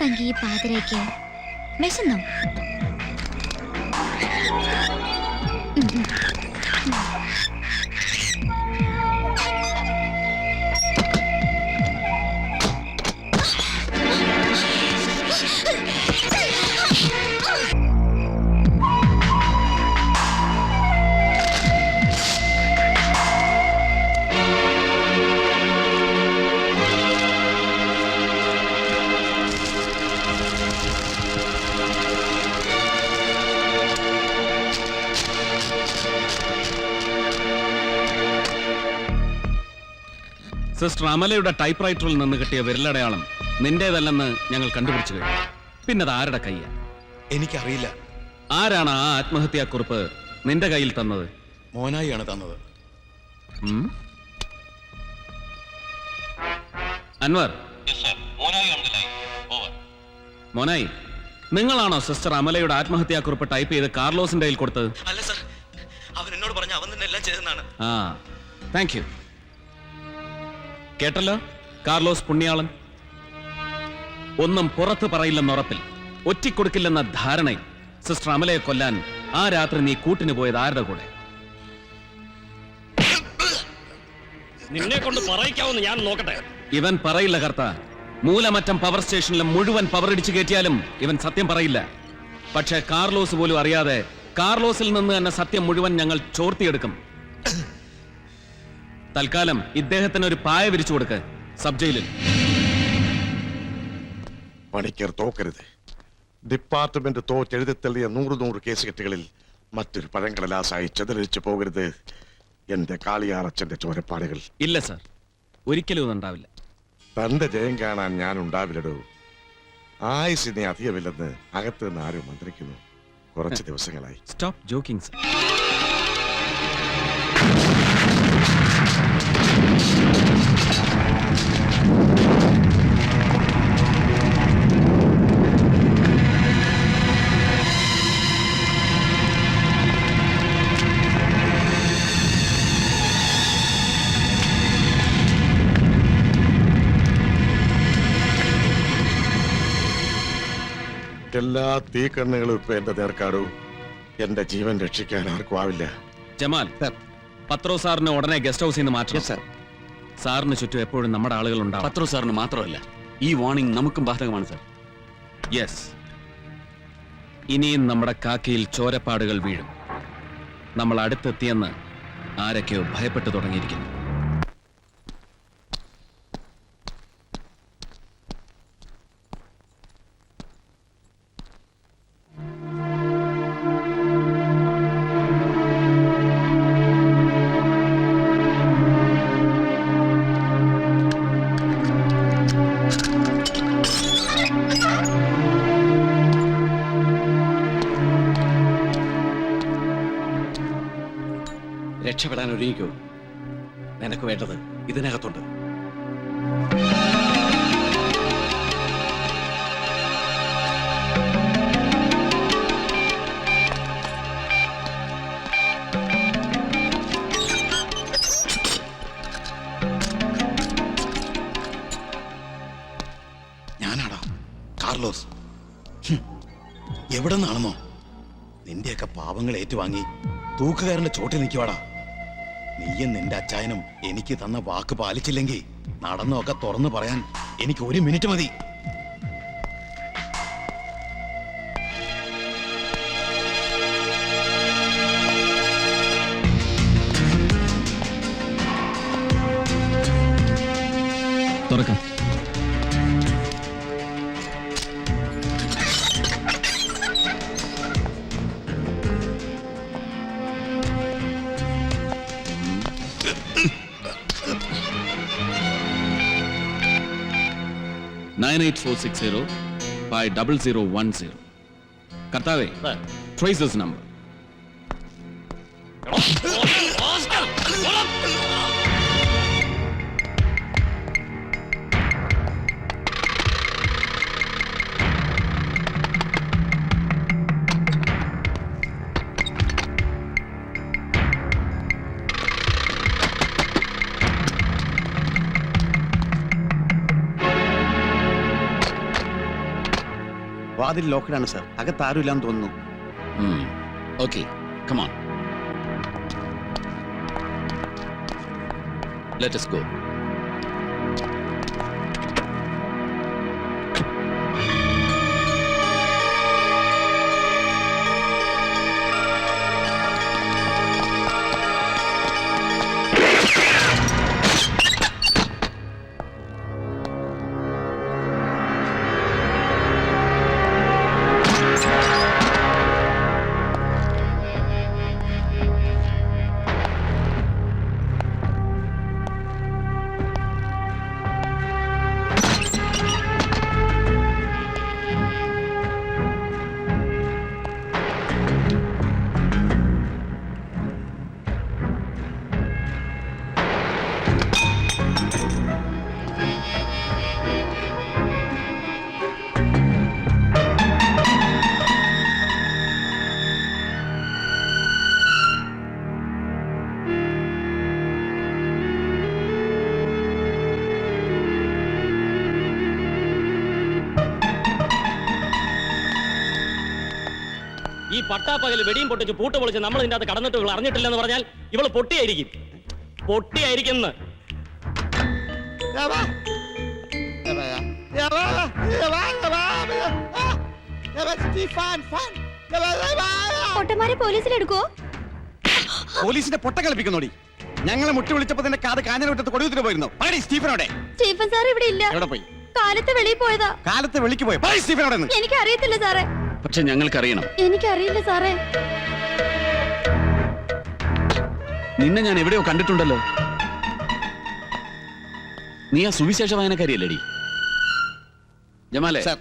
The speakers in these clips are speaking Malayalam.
തങ്കി ഈ പാതിരയ്ക്ക് വിശന്നോ? സിസ്റ്റർ അമലയുടെ ടൈപ്പ് റൈറ്ററിൽ നിന്ന് കിട്ടിയ വിരലടയാളം നിന്റേതല്ലെന്ന് ഞങ്ങൾ കണ്ടുപിടിച്ചു കഴിഞ്ഞു. പിന്നെ അത് ആരുടെ കയ്യാ? എനിക്കറിയില്ല. ആരാണ് ആ ആത്മഹത്യാക്കുറിപ്പ് നിന്റെ കയ്യിൽ തന്നത്? മോനായിയാണ് തന്നത്. അൻവർ, മോനായി, നിങ്ങളാണോ സിസ്റ്റർ അമലയുടെ ആത്മഹത്യാക്കുറിപ്പ് ടൈപ്പ് ചെയ്ത് കാർലോസിന്റെ കയ്യിൽ കൊടുത്തത്? അല്ല സർ, അവൻ എന്നോട് പറഞ്ഞു അവൻ തന്നെ എല്ലാം ചെയ്തെന്നാണ്. ആ, താങ്ക് യു. കേട്ടല്ലോ കാർലോസ് പുണ്യാളൻ. ഒന്നും പുറത്ത് പറയില്ലെന്നുറപ്പിൽ, ഒറ്റിക്കൊടുക്കില്ലെന്ന ധാരണയിൽ സിസ്റ്റർ അമലയെ കൊല്ലാൻ ആ രാത്രി നീ കൂട്ടിന് പോയത് ആരുടെ കൂടെ? നിന്നെ കൊണ്ട് പറയിക്കാവുന്ന ഞാൻ നോക്കട്ടെ. ഇവൻ പറയില്ല കർത്ത. മൂലമറ്റം പവർ സ്റ്റേഷനിലും മുഴുവൻ പവർ ഇടിച്ചു കയറ്റിയാലും ഇവൻ സത്യം പറയില്ല. പക്ഷേ കാർലോസ് പോലും അറിയാതെ കാർലോസിൽ നിന്ന് തന്നെ സത്യം മുഴുവൻ ഞങ്ങൾ ചോർത്തിയെടുക്കും. തൽക്കാലം ഇദ്ദേഹത്തിന് ഒരു പായ വിരിച്ചു കൊടുക്ക് സബ് ജയിലിൽ. പണിക്കർ തോക്കരുത്. ഡിപ്പാർട്ട്മെന്റ് തോറ്റെഴുതിത്തള്ളിയ 100 കേസ് കെട്ടുകളിൽ മറ്റൊരു പഴങ്കടലാസായി ചെതറിച്ചു പോകരുത് എന്റെ കാളിയാറച്ചന്റെ ചോരപ്പാടുകൾ. ഇല്ല സർ, ഒരിക്കലും ഇതുണ്ടാവില്ല. തന്റെ ജയം കാണാൻ ഞാൻ ഉണ്ടാവില്ലടോ. ആയുസിനെ അധികമില്ലെന്ന് അകത്ത് നിന്ന് ആരും മന്ത്രിക്കുന്നു. കുറച്ച് ദിവസങ്ങളായി. Stop joking sir. എല്ലാ തീക്കണ്ണുകളും ഇപ്പൊ എന്റെ നേർക്കാടൂ. എന്റെ ജീവൻ രക്ഷിക്കാൻ ആർക്കും ആവില്ല. ജമാൽ, പത്രോ സാറിന് ഉടനെ ഗസ്റ്റ് ഹൗസിൽ നിന്ന് മാറ്റണം സർ. സാറിന് ചുറ്റും എപ്പോഴും നമ്മുടെ ആളുകൾ ഉണ്ടാവും. പത്രോ സാറിന് മാത്രമല്ല, ഈ വാർണിംഗ് നമുക്കും ബാധകമാണ് സർ. യെസ്, ഇനിയും നമ്മുടെ കാക്കയിൽ ചോരപ്പാടുകൾ വീഴും. നമ്മൾ അടുത്തെത്തിയെന്ന് ആരൊക്കെയോ ഭയപ്പെട്ടു തുടങ്ങിയിരിക്കുന്നു. രക്ഷപ്പെടാൻ ഒരുങ്ങിക്കോ. നിനക്ക് വേണ്ടത് ഇതിനകത്തുണ്ട്. ഞാനാടാ കാർലോസ്. എവിടെ നിന്നാണെന്നോ? നിന്റെയൊക്കെ പാവങ്ങൾ ഏറ്റുവാങ്ങി തൂക്കുകാരന്റെ ചോട്ടിൽ നിൽക്കുവാടാ. നീയും നിന്റെ അച്ചായനും എനിക്ക് തന്ന വാക്ക് പാലിച്ചില്ലെങ്കിൽ നടന്നൊക്കെ തുറന്നു പറയാൻ എനിക്ക് 1 മിനിറ്റ് മതി. തുറക്കാം. (9846050010) കർത്താവേ, ട്രേസ് ദിസ് നമ്പർ. വാതിൽ ലോക്കഡാണ് സാർ. അകത്ത് ആരുമില്ലാന്ന് തോന്നുന്നു. Okay, come on, let us go. ഈ പട്ടാപ്പകല് വെടിയും പൊട്ടിച്ച് പൂട്ട് പൊളിച്ച് നമ്മൾ ഇതിന്റെ അകത്ത് കടന്നിട്ട് ഇവൾ അറിഞ്ഞിട്ടില്ലെന്ന് പറഞ്ഞാൽ ഇവള് പൊട്ടിയായിരിക്കും. പൊട്ടിയായിരിക്കും. പൊട്ടന്മാരെ പോലീസിലെടുക്കോ? പോലീസിന്റെ പൊട്ട കളിപ്പിക്കുന്നോടി. ഞങ്ങളെ മുട്ടി വിളിച്ചപ്പോ തന്നെ കാത് കാഞ്ഞിരവട്ടത്ത് കൊടുത്തിട്ട് പോയിരുന്നു. പറയടി സ്റ്റീഫനോടെ. സ്റ്റീഫൻ സാർ ഇവിടെ ഇല്ല. എവിടെ പോയി? കാലത്ത് വെളിയിൽ പോയതാ. കാലത്ത് വിളിക്ക് പോയി. പറയടി സ്റ്റീഫനോടെ. എനിക്ക് അറിയത്തില്ല സാറേ. പക്ഷെ ഞങ്ങൾക്കറിയണം. എനിക്കറിയില്ല സാറേ. നിന്നെ ഞാൻ എവിടെയോ കണ്ടിട്ടുണ്ടല്ലോ. നീ ആ സുവിശേഷ വായനക്കാരിയല്ലേടി? ജമാലേ. സാർ.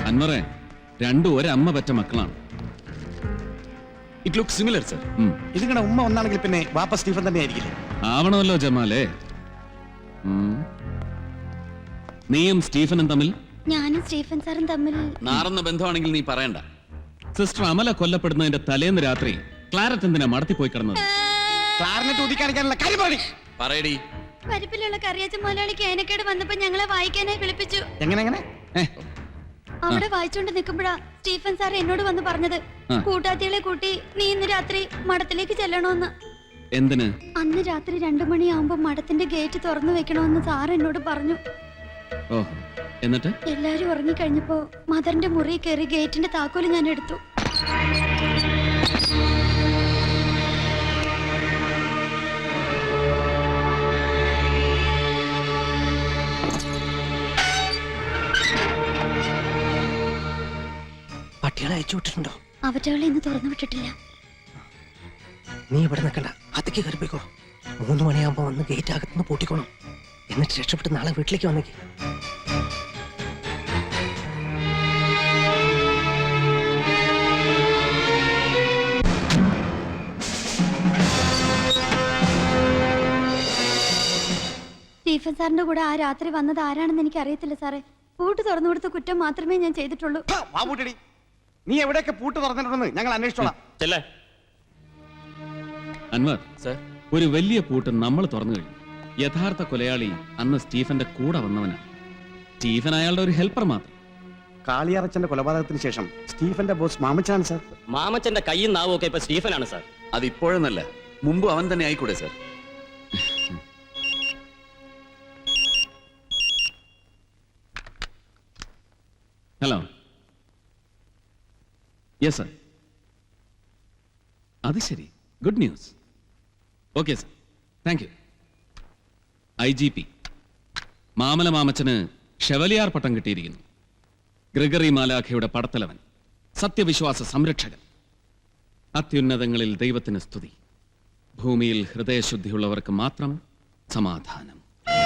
അൻവറെ, രണ്ടും ഒരമ്മ പറ്റ മക്കളാണ്. It look similar sir. ഇതിങ്ങനെ ഉമ്മ ഒന്നാണെങ്കിൽ പിന്നെ വാപ്പ സ്റ്റീഫൻ തന്നെ ആയിരിക്കില്ലേ? ആവണമല്ലോ ജമാലേ. നീയും സ്റ്റീഫനും തമ്മിൽ ഞാനും സ്റ്റീഫൻ സാറും തമ്മിൽ നാറുന്ന ബന്ധമാണെങ്കിൽ നീ പറയണ്ട. സിസ്റ്റർ അമല കൊല്ലപ്പെടുന്നതിന്റെ തലേന്ന് രാത്രി ക്ലാരറ്റ് എന്തിനാ മടത്തിപ്പോയി കിടന്നത്? ക്ലാരിനെറ്റ് ഊതിക്കാണിക്കാനുള്ള കാര്യം പറയടി. പരിപ്പിലുള്ള കറിയാച്ച മുതലാളി കേനക്കേട് വന്നപ്പോ ഞങ്ങളെ വായിക്കാനായി വിളിപ്പിച്ചു. എങ്ങനെ? അവിടെ വായിച്ചോണ്ട് നിൽക്കുമ്പോഴാ സ്റ്റീഫൻ സാർ എന്നോട് വന്ന് പറഞ്ഞത്, കൂട്ടാത്തികളെ കൂട്ടി നീ ഇന്ന് രാത്രി മഠത്തിലേക്ക് ചെല്ലണോന്ന്. എന്തിന്? അന്ന് രാത്രി 2 മണിയാവുമ്പോ മഠത്തിന്റെ ഗേറ്റ് തുറന്നു വെക്കണമെന്ന് സാർ എന്നോട് പറഞ്ഞു. ഓഹോ, എന്നിട്ട്? എല്ലാരും ഉറങ്ങിക്കഴിഞ്ഞപ്പോ മദറിന്റെ മുറി കയറി ഗേറ്റിന്റെ താക്കോല് ഞാൻ എടുത്തു. പട്ടികളെ അയച്ചു വിട്ടിട്ടുണ്ടോ? അവറ്റകളെ ഇന്ന് തുറന്നു വിട്ടിട്ടില്ല. നീ ഇവിടെ നിൽക്കണ്ട, അതൊക്കെ കയറിപ്പോയിക്കോ. 3 മണിയാകുമ്പോ വന്ന് ഗേറ്റ് അകത്തുനിന്ന് പൂട്ടിക്കോണം. എന്നിട്ട് രക്ഷപ്പെട്ട് നാളെ വീട്ടിലേക്ക് വന്നേക്ക്. സ്റ്റീഫൻ സാറിന്റെ കൂടെ ആ രാത്രി വന്നത് ആരാണെന്ന് എനിക്ക് അറിയത്തില്ല സാറേ. പൂട്ട് തുറന്നു കൊടുത്ത കുറ്റം മാത്രമേ ഞാൻ ചെയ്തിട്ടുള്ളൂ. നീ എവിടെയൊക്കെ പൂട്ട് തുറന്നിട്ടുണ്ടെന്ന് ഞങ്ങൾ അന്വേഷിച്ചോളാം. അൻവർ സർ, ഒരു വലിയ പൂട്ട് നമ്മൾ തുറന്നു കഴിഞ്ഞു. യഥാർത്ഥ കൊലയാളി അന്ന് സ്റ്റീഫന്റെ കൂടെ വന്നവനാണ്. സ്റ്റീഫൻ അയാളുടെ ഒരു ഹെൽപ്പർ മാത്രം. കാളിയാറച്ചന്റെ കൊലപാതകത്തിന് ശേഷം സ്റ്റീഫന്റെ ബോസ് മാമച്ചനാണ് സാർ. മാമച്ചന്റെ കൈയും നാവും ഒക്കെ ഇപ്പൊ സ്റ്റീഫനാണ് സാർ. അതിപ്പോഴെന്നല്ല, മുമ്പ് അവൻ തന്നെ ആയിക്കൂടെ സർ? ഹലോ. Yes sir. അത് ശരി, good news. Okay sir, thank you. IGP Mamala മാമച്ചന് chevalier പട്ടം കിട്ടിയിരിക്കുന്നു. ഗ്രിഗറി മാലാഖയുടെ പടത്തലവൻ, സത്യവിശ്വാസ സംരക്ഷകൻ. അത്യുന്നതങ്ങളിൽ ദൈവത്തിന് സ്തുതി, ഭൂമിയിൽ ഹൃദയശുദ്ധിയുള്ളവർക്ക് മാത്രം സമാധാനം.